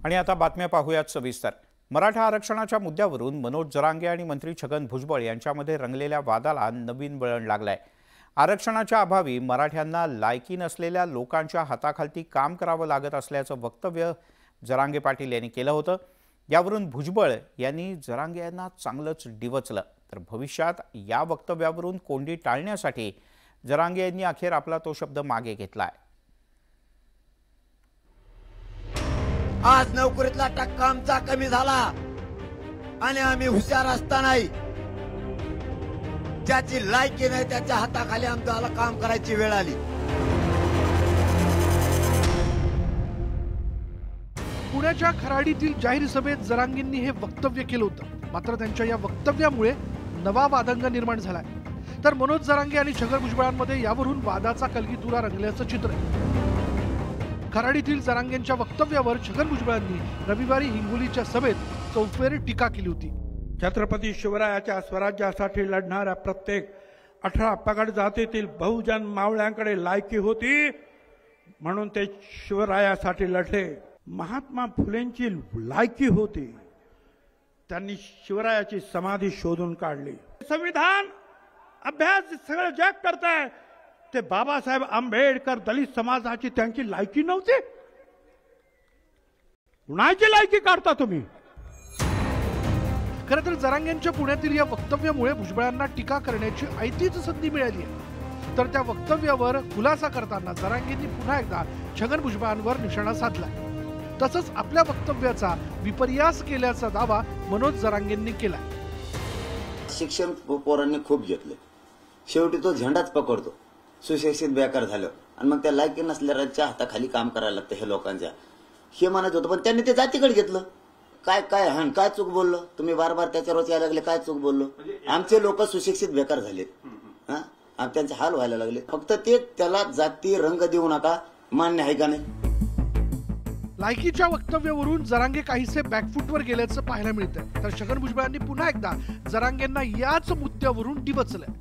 आणि आता बातम्या पाहूयात सविस्तर। मराठा आरक्षणाच्या मुद्द्यावरून मनोज जरांगे आणि मंत्री छगन भुजबळ यांच्यामध्ये रंगलेल्या वादाला नवीन वळण लागलंय। आरक्षणाच्या अभावी मराठ्यांना लायकी नसलेल्या लोकांच्या हाताखाली काम करावं लागत असल्याचं वक्तव्य जरांगे पाटील यांनी केलं होतं। यावरून भुजबळ यांनी जरांगे यांना चांगलंच डिवचलं। तर भविष्यात या वक्तव्यावरून कोंडी टाळण्यासाठी जरांगे यांनी अखेर आपला तो शब्द मागे घेतलाय। आज नोकरीतला टक्का आमचा कमी झाला आणि आम्ही हुशार असतानाही ज्याची लायकी नाही त्याच्या हाताखाली आमच्याला काम करायची वेळ आली। पुण्याच्या खराडीतील जाहीर सभेत जरांगेंनी हे वक्तव्य केलं होतं। मात्र त्यांच्या या वक्तव्यामुळे नवा वादंग निर्माण झालाय। तर मनोज जरांगे आणि छगन भुजबळांमध्ये यावरून वादाचा कलगीतुरा रंगल्याचं चित्र आहे। खराडीतील जरांगेंच्या वक्तव्यावर छगन भुजबळांनी रविवारी हिंगोलीच्या सभेत चौफेर टीका केली होती। छत्रपती शिवरायाच्या स्वराज्यासाठी लढणाऱ्या प्रत्येक 18 पगड जातीतील बहुजन मावळ्यांकडे लायकी होती म्हणून ते शिवरायासाठी लढले। महात्मा फुलेंची लायकी होती, त्यांनी शिवरायाची समाधी शोधून काढली। संविधान अभ्यास सगळं जग करताय ते बाबासाहेब आंबेडकर दलित समाजाची त्यांची लायकी नव्हती। कुणाची लायकी काढता तुम्ही? खरं तर जरांगेंच्या पुण्यातील या वक्तव्यामुळे भुजबळांना टीका करण्याची ऐतीच संधी मिळाली आहे। तर त्या वक्तव्यावर खुलासा करताना जरांगेंनी पुन्हा एकदा छगन भुजबळांवर निशाणा साधलाय। तसंच आपल्या वक्तव्याचा विपर्यास केल्याचा दावा मनोज जरांगेंनी केलाय। शिक्षण पोरांनी खूप घेतले, शेवटी तो झेंडाच पकडतो, सुशिक्षित बेकार झालं आणि मग त्या लायकी नसलेल्या हाताखाली काम करायला लागतं हे लोकांच्या, हे म्हणत होतं। पण त्यांनी ते जातीकडे घेतलं। काय काय काय चूक बोललो तुम्ही? बार बार त्याच्यावरच यायला लागले, काय चूक बोललो? आमचे लोक सुशिक्षित बेकार झालेत, त्यांचे हाल व्हायला लागले। फक्त ते त्याला जाती रंग देऊ नका, मान्य आहे का नाही? लायकीच्या वक्तव्यावरून जरांगे काहीसे बॅकफुटवर गेल्याचं पाहायला मिळतंय। तर छगन भुजबळांनी पुन्हा एकदा जरांगेंना याच मुद्द्यावरून डिवचलंय।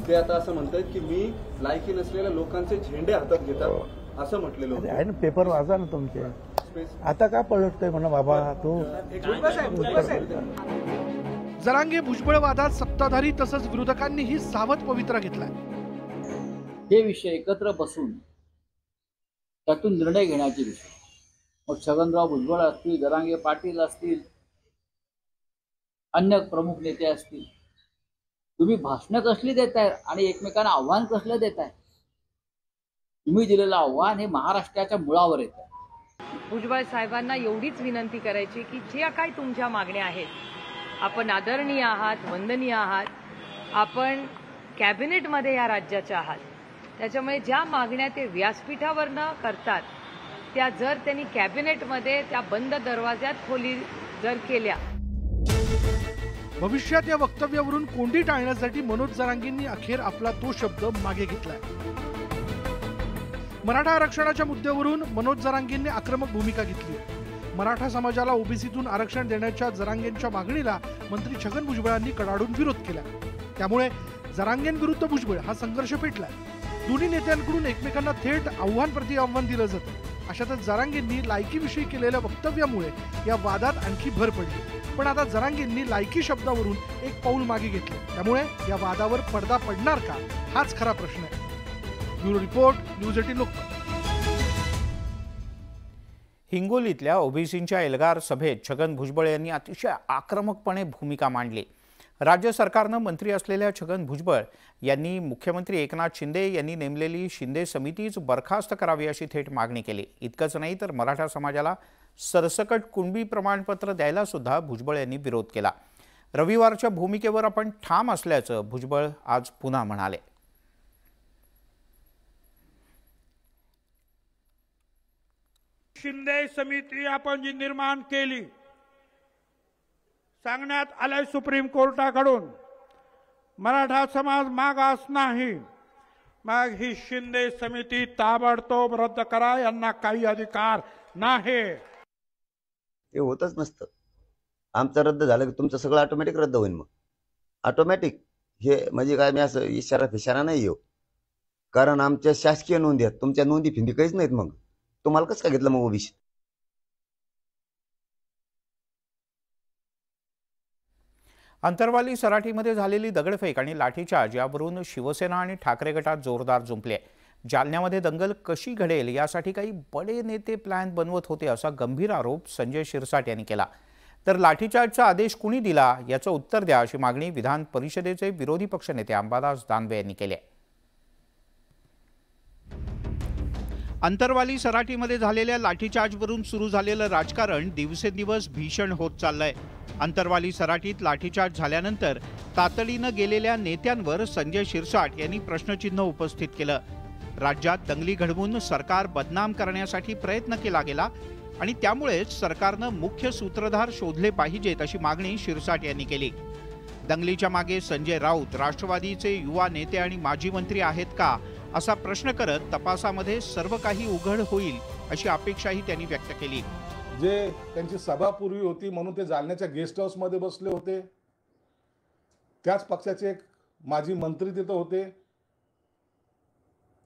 ते आता असं म्हणतात की मी लायकी नसलेल्या लोकांचे झेंडे हातात घेतात असं म्हटलेलं होतं। आहे ना, पेपर वाचा ना तुमचे। आता का पळतोय म्हणा बाबा तू? जरांगे भुजबळ वादात सत्ताधारी तसंच विरोधकांनीही सावध पवित्रा घेतलाय। हे विषय एकत्र बसून त्यातून निर्णय घेण्याचे विषय, मग छगनराव भुजबळ असतील, जरांगे पाटील असतील, अन्य प्रमुख नेते असतील, तुम्ही भाषणं कसली देताय आणि एकमेकांना आव्हान कसलं देताय? तुम्ही दिलेलं आव्हान हे महाराष्ट्राच्या मुळावर येतं। भुजबळ साहेबांना एवढीच विनंती करायची की ज्या काही तुमच्या मागण्या आहेत, आपण आदरणीय आहात, वंदनीय आहात, आपण कॅबिनेटमध्ये या राज्याच्या आहात, त्याच्यामुळे ज्या मागण्या ते व्यासपीठावर न करतात त्या जर त्यांनी कॅबिनेटमध्ये त्या बंद दरवाज्यात खोली जर केल्या। भविष्यात या वक्तव्यावरून कोंडी टाळण्यासाठी मनोज जरांगेंनी अखेर आपला तो शब्द मागे घेतलाय। मराठा आरक्षणाच्या मुद्द्यावरून मनोज जरांगेंनी आक्रमक भूमिका घेतली। मराठा समाजाला ओबीसीतून आरक्षण देण्याच्या जरांगेंच्या मागणीला मंत्री छगन भुजबळांनी कडाडून विरोध केला। त्यामुळे जरांगेंविरुद्ध भुजबळ हा संघर्ष पेटलाय। दोन्ही नेत्यांकडून एकमेकांना थेट आव्हान प्रति आव्हान दिलं जातं। अशातच जरांगेंनी लायकीविषयी केलेल्या वक्तव्यामुळे या वादात आणखी भर पडली। पण आता जरांगेंनी लायकी शब्दावरून एक पाऊल मागे घेतले, त्यामुळे या वादावर पडदा पडणार का हाच खरा प्रश्न आहे। Bureau report, news 18 Lokmat. हिंगोलीतल्या ओबीसींच्या एल्गार सभेत छगन भुजबळ यांनी अतिशय आक्रमकपणे भूमिका मांडली। राज्य सरकारनं मंत्री असलेल्या छगन भुजबळ यांनी मुख्यमंत्री एकनाथ शिंदे यांनी नेमलेली शिंदे समितीच बरखास्त करावी अशी थेट मागणी केली। इतकंच नाही तर मराठा समाजाला सरसकट कुणबी प्रमाणपत्र द्यायला सुद्धा भुजबळ यांनी विरोध केला। रविवारच्या भूमिकेवर आपण ठाम असल्याचं भुजबळ आज पुन्हा म्हणाले। शिंदे समिती आपण जी निर्माण केली, सांगण्यात आलंय सुप्रीम कोर्टाकडून मराठा समाज मागास नाही, मग ही शिंदे समिती ताबडतोब रद्द करा, यांना काही अधिकार नाही। ते होतच नसतं। आमचं रद्द झालं की तुमचं सगळं ऑटोमॅटिक रद्द होईल। मग ऑटोमॅटिक हे म्हणजे काय, मी असं इशारा नाही येऊ, कारण आमच्या शासकीय नोंदी आहेत, तुमच्या नोंदी फिंदी काहीच नाहीत। मग तुम्हाला कसं काय घेतलं मग ओबीसी? अंतरवाली सराटीमध्ये झालेली दगडफेक आणि लाठीचार्ज यावरून शिवसेना आणि ठाकरे गटात जोरदार जुंपले. जालन्यामध्ये दंगल कशी घडेल यासाठी काही बडे नेते प्लॅन बनवत होते असा गंभीर आरोप संजय शिरसाट यांनी केला. तर लाठीचार्जचा आदेश कुणी दिला याचं उत्तर द्या अशी मागणी विधान परिषदेचे विरोधी पक्षनेते अंबादास दानवे यांनी केली. अंतरवाली सराटीमध्ये झालेल्या लाठीचार्जवरून सुरू झालेलं राजकारण दिवसेंदिवस भीषण होत चाललंय. अंतरवाली सराटीत लाठीचार्ज झाल्यानंतर तातडीनं गेलेल्या नेत्यांवर संजय शिरसाट यांनी प्रश्नचिन्ह उपस्थित केलं. राज्यात दंगली घडवून सरकार बदनाम करण्यासाठी प्रयत्न केला गेला आणि त्यामुळेच सरकारनं मुख्य सूत्रधार शोधले पाहिजेत अशी मागणी शिरसाट यांनी केली. दंगलीच्या मागे संजय राऊत राष्ट्रवादीचे युवा नेते आणि माजी मंत्री आहेत का असा प्रश्न करत तपासामध्ये सर्व काही उघड होईल अशी अपेक्षाही त्यांनी व्यक्त केली. जे त्यांची सभा पूर्वी होती म्हणून ते जालन्याच्या गेस्ट हाऊसमध्ये बसले होते. त्याच पक्षाचे एक माजी मंत्री तिथं होते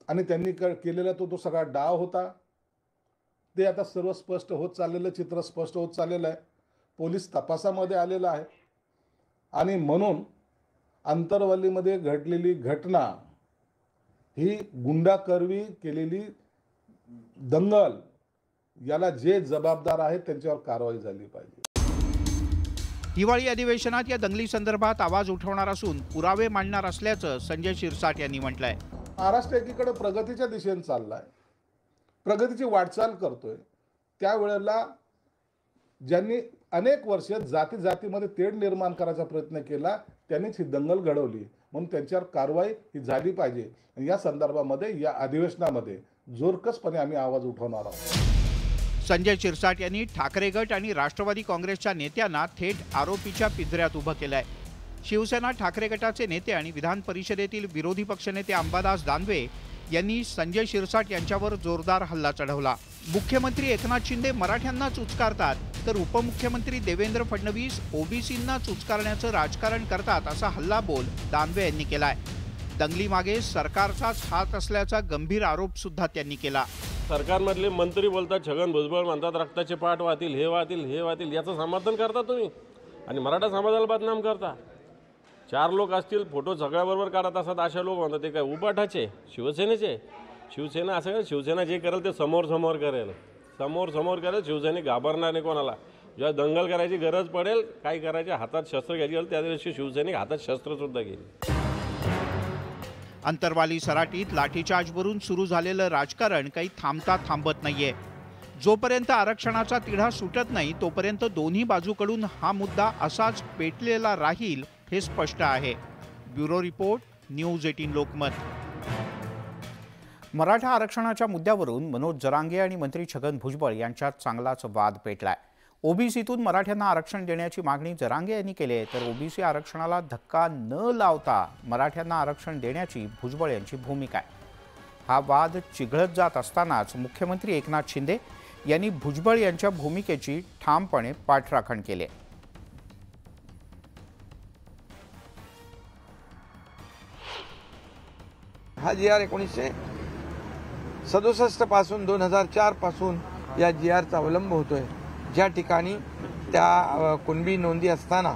आणि त्यांनी केलेला तो सगळा डाव होता. ते आता सर्व स्पष्ट होत चाललेलं चित्र स्पष्ट होत चाललेलं आहे. पोलीस तपासामध्ये आलेलं आहे आणि म्हणून अंतरवालीमध्ये घडलेली घटना ही गुंडाकरवी केलेली दंगल याला जे जबाबदार आहेत त्यांच्यावर कारवाई झाली पाहिजे. हिवाळी अधिवेशनात या दंगली संदर्भात आवाज उठवणार असून पुरावे मांडणार असल्याचं संजय शिरसाट यांनी म्हटलंय. महाराष्ट्र एकीकडे प्रगतीच्या दिशेने चाललाय, प्रगतीची वाटचाल करतोय. त्यावेळेला ज्यांनी अनेक वर्ष जातीमध्ये तेढ निर्माण करायचा प्रयत्न केला त्यांनीच ही दंगल घडवली. म्हणून त्यांच्यावर कारवाई ही झाली पाहिजे. या संदर्भामध्ये या अधिवेशनामध्ये जोरकसपणे आम्ही आवाज उठवणार आहोत. संजय शिरसाट यांनी ठाकरे गट आणि राष्ट्रवादी काँग्रेसच्या नेत्यांना थेट आरोपीच्या पिंजऱ्यात उभं केलंय. शिवसेना ठाकरे गटाचे नेते आणि विधान परिषदेतील विरोधी पक्षनेते अंबादास दानवे यांनी संजय शिरसाट यांच्यावर जोरदार हल्ला चढवला. मुख्यमंत्री एकनाथ शिंदे मराठ्यांनाच उचकारतात तर उपमुख्यमंत्री देवेंद्र फडणवीस ओबीसींनाच उचकारण्याचं राजकारण करतात असा हल्लाबोल दानवे यांनी केलाय. दंगलीमागे सरकारचाच हात असल्याचा गंभीर आरोप सुद्धा त्यांनी केला. सरकारमधले मंत्री बोलतात, छगन भुजबळ म्हणतात रक्ताचे पाठ वाहतील, हे वाहतील याचं समर्थन करता तुम्ही आणि मराठा समाजाला बदनाम करता. 4 लोक असतील फोटो सगळ्याबरोबर काढत असतात, अशा लोक म्हणतात ते काय उबाठाचे शिवसेनेचे. शिवसेना असं काय, शिवसेना जे करेल ते समोर करेल, समोर करेल. शिवसेने घाबरणार नाही कोणाला. जेव्हा दंगल करायची गरज पडेल, काय करायचे हातात शस्त्र घ्यायची त्या दिवशी शिवसैनिक हातात शस्त्रसुद्धा घेईल. अंतरवाली सराटीत लाठीचार्जवरून सुरू झालेलं राजकारण काही थांबत नाहीये. जोपर्यंत आरक्षणाचा तिढा सुटत नाही तोपर्यंत दोन्ही बाजूकडून हा मुद्दा असाच पेटलेला राहील हे स्पष्ट आहे. Bureau report, news 18 Lokmat. Maratha आरक्षणाच्या मुद्द्यावरून मनोज जरांगे आणि मंत्री छगन भुजबळ यांच्यात चांगलाच वाद पेटलाय. ओबीसीतून मराठ्यांना आरक्षण देण्याची मागणी जरांगे यांनी केली आहे तर ओबीसी आरक्षणाला धक्का न लावता मराठ्यांना आरक्षण देण्याची भुजबळ यांची भूमिका आहे. हा वाद चिघळत जात असतानाच मुख्यमंत्री एकनाथ शिंदे यांनी भुजबळ यांच्या भूमिकेची ठामपणे पाठराखण केली. हा GR 1967 पासून 2004 पासून या GRचा अवलंब होतोय. ज्या ठिकाणी त्या कुणबी नोंदी असताना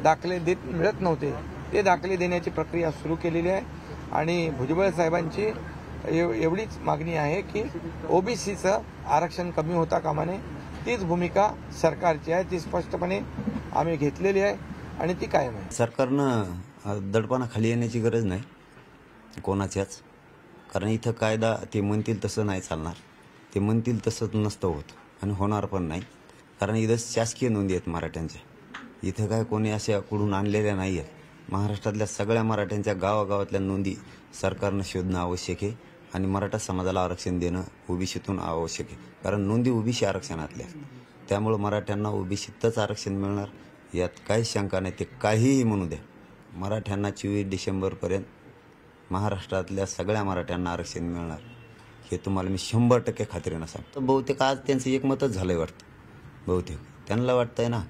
दाखले मिळत नव्हते ते दाखले देण्याची प्रक्रिया सुरू केलेली आहे आणि भुजबळ साहेबांची एवढीच मागणी आहे की ओबीसीचं आरक्षण कमी होता कामा नये. तीच भूमिका सरकारची आहे, ती स्पष्टपणे आम्ही घेतलेली आहे आणि ती कायम आहे. सरकारनं दडपणाखाली येण्याची गरज नाही कोणाच्याच, कारण इथं कायदा ते म्हणतील तसं नाही चालणार. ते म्हणतील तसंच नसतं होत आणि होणार पण नाही. कारण इथं शासकीय नोंदी आहेत मराठ्यांच्या. इथं काय कोणी अशा कुठून आणलेल्या नाही आहेत. महाराष्ट्रातल्या सगळ्या मराठ्यांच्या गावागावातल्या नोंदी सरकारनं शोधणं आवश्यक आहे आणि मराठा समाजाला आरक्षण देणं ओबीसीतून आवश्यक आहे. कारण नोंदी ओबीसी आरक्षणातल्या, त्यामुळं मराठ्यांना ओबीसीतच आरक्षण मिळणार यात काही शंका नाही. ते काहीही म्हणू द्या, मराठ्यांना 24 डिसेंबरपर्यंत महाराष्ट्रातल्या सगळ्या मराठ्यांना आरक्षण मिळणार हे तुम्हाला मी 100% खात्रीनं सांगतो. बहुतेक आज त्यांचं एकमतच झालंय वाटतं. बहुतेक त्यांना वाटतंय ना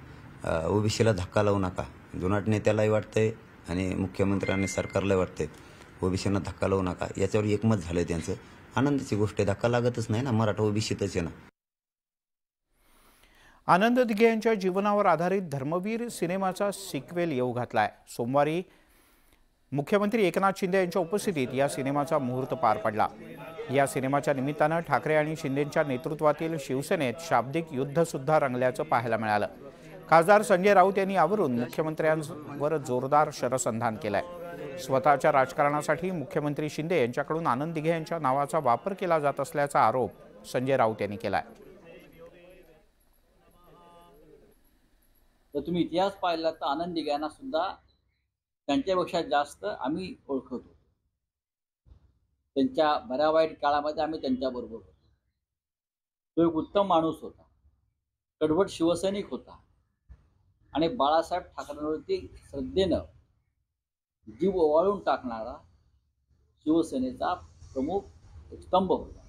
ओबीसीला धक्का लावू नका. जुनाट नेत्यालाही वाटतंय आणि मुख्यमंत्र्यांनी सरकारलाही वाटतंय ओबीसीना धक्का लावू नका. याच्यावर एकमत झालंय त्यांचं. आनंदाची गोष्ट आहे. धक्का लागतच नाही ना, मराठा ओबीसीतच आहे ना. आनंद दिघे यांच्या जीवनावर आधारित धर्मवीर सिनेमाचा सिक्वेल येऊ घातलाय। सोमवारी मुख्यमंत्री एकनाथ शिंदे यांच्या उपस्थितीत या सिनेमाचा मुहूर्त पार पडला। या सिनेमाच्या निमित्तानं ठाकरे आणि शिंदेंच्या नेतृत्वातील शिवसेनेत शाब्दिक युद्ध सुद्धा रंगल्याचं पाहायला मिळालं। खासदार संजय राऊत यांनी यावरून मुख्यमंत्र्यांवर जोरदार शरसंधान केलंय। स्वतःच्या राजकारणासाठी मुख्यमंत्री शिंदे यांच्याकडून आनंद दिघे यांच्या नावाचा वापर केला जात असल्याचा आरोप संजय राऊत यांनी केलाय। तर तुम्ही इतिहास पाहिला तर आनंद दिघ्यांना सुद्धा त्यांच्यापेक्षा जास्त आम्ही ओळखतो। त्यांच्या बऱ्या वाईट काळामध्ये आम्ही त्यांच्याबरोबर होतो। तो एक उत्तम माणूस होता, कडवट शिवसैनिक होता आणि बाळासाहेब ठाकरेंवरती श्रद्धेनं जीव ओवाळून टाकणारा शिवसेनेचा प्रमुख स्तंभ होता।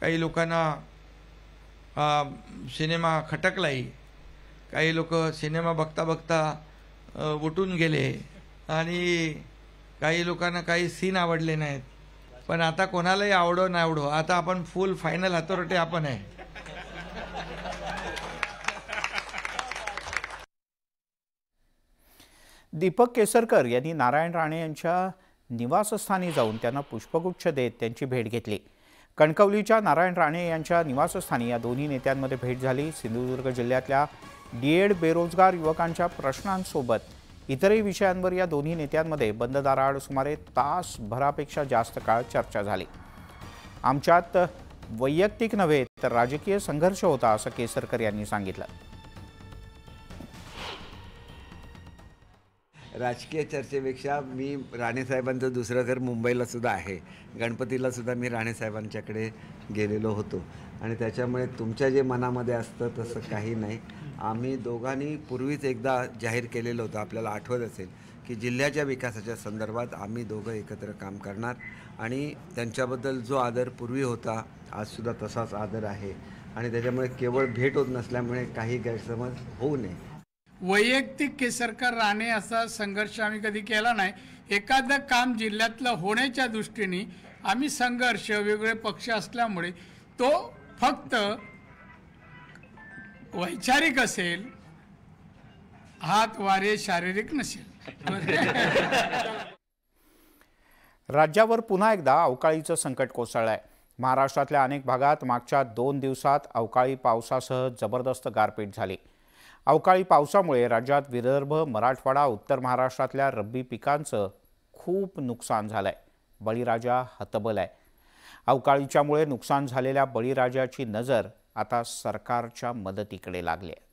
काही लोकांना सिनेमा खटकलाही, काही लोक सिनेमा बघता बघता उठून गेले आणि काही लोकांना काही सीन आवडले नाहीत। पण आता कोणालाही आवडो ना आवडो, आता आपण फुल फायनल अथॉरिटी आपण आहे। दीपक केसरकर यांनी नारायण राणे यांच्या निवासस्थानी जाऊन त्यांना पुष्पगुच्छ देत त्यांची भेट घेतली। कणकवलीच्या नारायण राणे यांच्या निवासस्थानी या दोन्ही नेत्यांमध्ये भेट झाली। सिंधुदुर्ग जिल्ह्यातल्या डीएड बेरोजगार युवकांच्या प्रश्नांसोबत इतरही विषयांवर या दोन्ही नेत्यांमध्ये बंद दाराआड सुमारे तासभरापेक्षा जास्त काळ चर्चा झाली। आमच्यात वैयक्तिक नव्हे तर राजकीय संघर्ष होता असं केसरकर यांनी सांगितलं। राजकीय चर्चेपेक्षा मी राणेसाहेबांचं दुसरं घर मुंबईला सुद्धा आहे। गणपतीला सुद्धा मी राणेसाहेबांच्याकडे गेलेलो होतो आणि त्याच्यामुळे तुमच्या जे मनामध्ये असतं तसं काही नाही। आम्ही दोघांनी पूर्वीच एकदा जाहीर केलेलं होतं, आपल्याला आठवत असेल की जिल्ह्याच्या विकासाच्या संदर्भात आम्ही दोघं एकत्र काम करणार आणि त्यांच्याबद्दल जो आदर पूर्वी होता आजसुद्धा तसाच आदर आहे आणि त्याच्यामुळे केवळ भेट होत नसल्यामुळे काही गैरसमज होऊ नये। वैयक्तिक केसरकर राणे असा संघर्ष आम्ही कधी केला नाही। एखादं काम जिल्ह्यातलं होण्याच्या दृष्टीने आम्ही संघर्ष, वेगवेगळे पक्ष असल्यामुळे तो फक्त वैचारिक असेल, हात वारे शारीरिक नसेल। राज्यावर पुन्हा एकदा अवकाळीचं संकट कोसळलंय। महाराष्ट्रातल्या अनेक भागात मागच्या 2 दिवसात अवकाळी पावसासह जबरदस्त गारपीट झाली। अवकाळी पावसामुळे राज्यात विदर्भ, मराठवाडा, उत्तर महाराष्ट्रातल्या रब्बी पिकांचं खूप नुकसान झालंय। बळीराजा हतबल आहे। अवकाळीच्यामुळे नुकसान झालेल्या बळीराजाची नजर आता सरकारच्या मदतीकडे लागली आहे।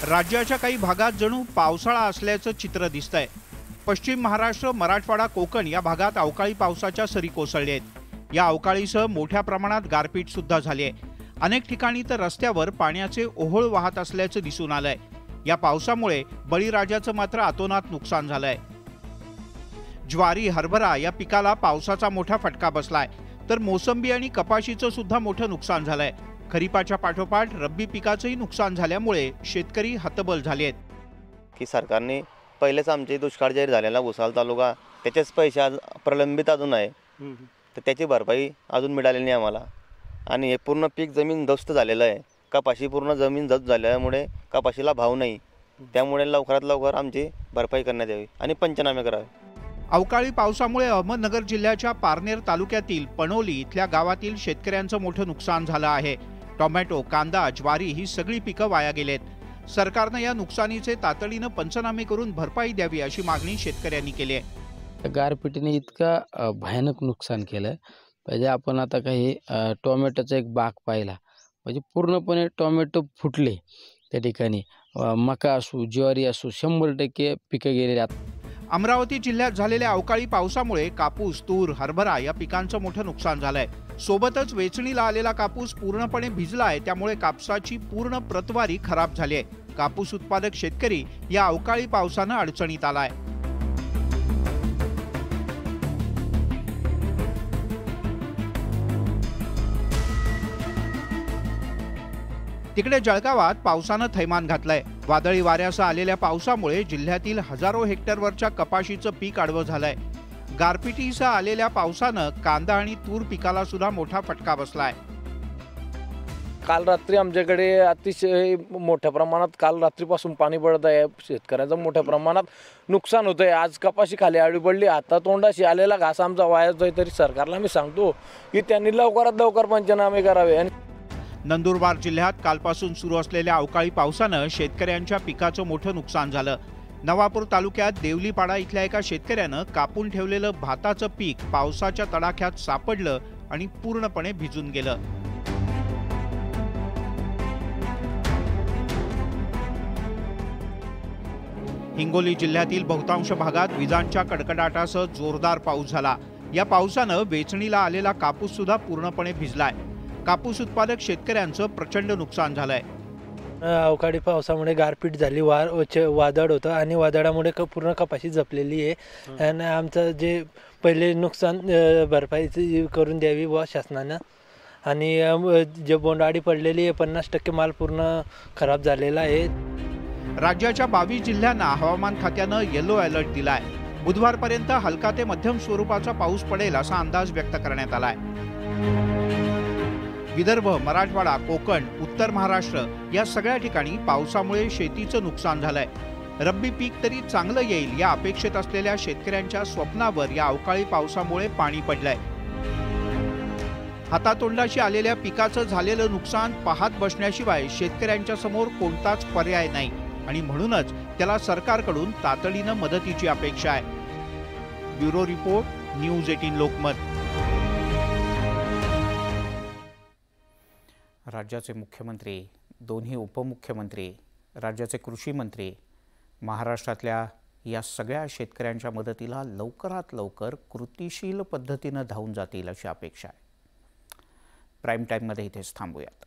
राज्याच्या काही भागात जणू पावसाळा असल्याचं चित्र दिसतंय। पश्चिम महाराष्ट्र, मराठवाडा, कोकण या भागात अवकाळी पावसाच्या सरी कोसळल्या आहेत। या अवकाळीसह मोठ्या प्रमाणात गारपीट सुद्धा झाली आहे। अनेक ठिकाणी तर रस्त्यावर पाण्याचे ओहोळ वाहत असल्याचं दिसून आलंय। या पावसामुळे बळीराजाचं मात्र अतोनात नुकसान झालंय। ज्वारी, हरभरा या पिकाला पावसाचा मोठा फटका बसलाय, तर मोसंबी आणि कपाशीचं सुद्धा मोठं नुकसान झालंय। खरीपाच्या पाठोपाठ रब्बी पिकाचंही नुकसान झाल्यामुळे शेतकरी हतबल झाले आहेत। की सरकारने पहिलेच आमचे दुष्काळ जाहीर झालेला घोसाळ तालुका, त्याचेच पैसे आज प्रलंबित अजून आहे, तर त्याची भरपाई अजून मिळालेली नाही आम्हाला। आणि हे पूर्ण पीक जमीन ध्वस्त झालेलं आहे। कपाशी पूर्ण जमीन ध्वस्त झाल्यामुळे कपाशीला भाव नाही, त्यामुळे लवकरात लवकर आमची भरपाई करण्यात यावी आणि पंचनामे करावे। अवकाळी पावसामुळे अहमदनगर जिल्ह्याच्या पारनेर तालुक्यातील पणोली इथल्या गावातील शेतकऱ्यांचं मोठं नुकसान झालं आहे। टोमॅटो, कांदा, ज्वारी ही सगळी पिकं वाया गेलेत। सरकारनं या नुकसानीचे तातडीनं पंचनामे करून भरपाई द्यावी अशी मागणी शेतकऱ्यांनी केली आहे। गारपिटीने इतका भयानक नुकसान केलं म्हणजे आपण आता काही टोमॅटोचा एक बाग पाहिला, म्हणजे पूर्णपणे टोमॅटो फुटले त्या ठिकाणी। मका असू, ज्वारी असू, 100% पिकं गेलेली आहेत। अमरावती जिल्ह्यात झालेल्या अवकाळी पावसामुळे कापूस, तूर, हरभरा या पिकांचं मोठं नुकसान झालंय। सोबतच वेचणीला आलेला कापूस पूर्णपणे भिजलाय, त्यामुळे कापसाची पूर्ण प्रतवारी खराब झाली आहे। कापूस उत्पादक शेतकरी या अवकाळी पावसानं अडचणीत आलाय। तिकडे जळगावात पावसानं थैमान घातलंय। वादळी वाऱ्यासह आलेल्या पावसामुळे जिल्ह्यातील हजारो हेक्टरवरच्या कपाशीचं पीक आडवं झालंय। गारपिटीसह आलेल्या पावसानं कांदा आणि तूर पिकाला सुद्धा मोठा फटका बसलाय। काल रात्री आमच्याकडे अतिशय मोठ्या प्रमाणात काल रात्रीपासून पाणी पडत आहे। शेतकऱ्यांचं मोठ्या प्रमाणात नुकसान होत आहे। आज कपाशी खाली आडवी पडली, आता तोंडाशी आलेला घास आमचा वाया जातोय। तरी सरकारला मी सांगतो की त्यांनी लवकरात लवकर पंचनामे करावे। आणि नंदुरबार जिल्ह्यात कालपासून सुरू असलेल्या अवकाळी पावसानं शेतकऱ्यांच्या पिकाचं मोठं नुकसान झालं। नवापूर तालुक्यात देवलीपाडा इथल्या एका शेतकऱ्यानं कापून ठेवलेलं भाताचं पीक पावसाच्या तडाख्यात सापडलं आणि पूर्णपणे भिजून गेलं। हिंगोली जिल्ह्यातील बहुतांश भागात विजांच्या कडकडाटासह जोरदार पाऊस झाला। या पावसानं वेचणीला आलेला कापूस सुद्धा पूर्णपणे भिजलाय। कापूस उत्पादक शेतकऱ्यांचं प्रचंड नुकसान झालंय। अवकाळी पावसामुळे गारपीट झाली, वादळ होतं आणि वादळामुळे पूर्ण कपाशी जपलेली आहे। आणि आमचं जे पहिले नुकसान भरपाई करून द्यावी व शासनानं। आणि जे बोंडआळी पडलेली आहे 50% माल पूर्ण खराब झालेला आहे। राज्याच्या 22 जिल्ह्यांना हवामान खात्यानं येलो अलर्ट दिलाय। बुधवारपर्यंत हलका ते मध्यम स्वरूपाचा पाऊस पडेल असा अंदाज व्यक्त करण्यात आलाय। विदर्भ, मराठवाडा, कोकण, उत्तर महाराष्ट्र या सगळ्या ठिकाणी पावसामुळे शेतीचं नुकसान झालंय। रब्बी पीक तरी चांगलं येईल या अपेक्षित असलेल्या शेतकऱ्यांच्या स्वप्नावर या अवकाळी पावसामुळे पाणी पडलंय। हातातोंडाशी आलेल्या पिकाचं झालेलं नुकसान पाहत बसण्याशिवाय शेतकऱ्यांच्या समोर कोणताच पर्याय नाही आणि म्हणूनच त्याला सरकारकडून तातडीनं मदतीची अपेक्षा आहे। Bureau report, news 18 Lokmat. राज्याचे मुख्यमंत्री, दोन्ही उपमुख्यमंत्री, राज्याचे कृषी मंत्री महाराष्ट्रातल्या या सगळ्या शेतकऱ्यांच्या मदतीला लवकरात लवकर कृतिशील पद्धतीनं धावून जातील अशी अपेक्षा आहे। प्राईम टाईममध्ये इथेच थांबूयात।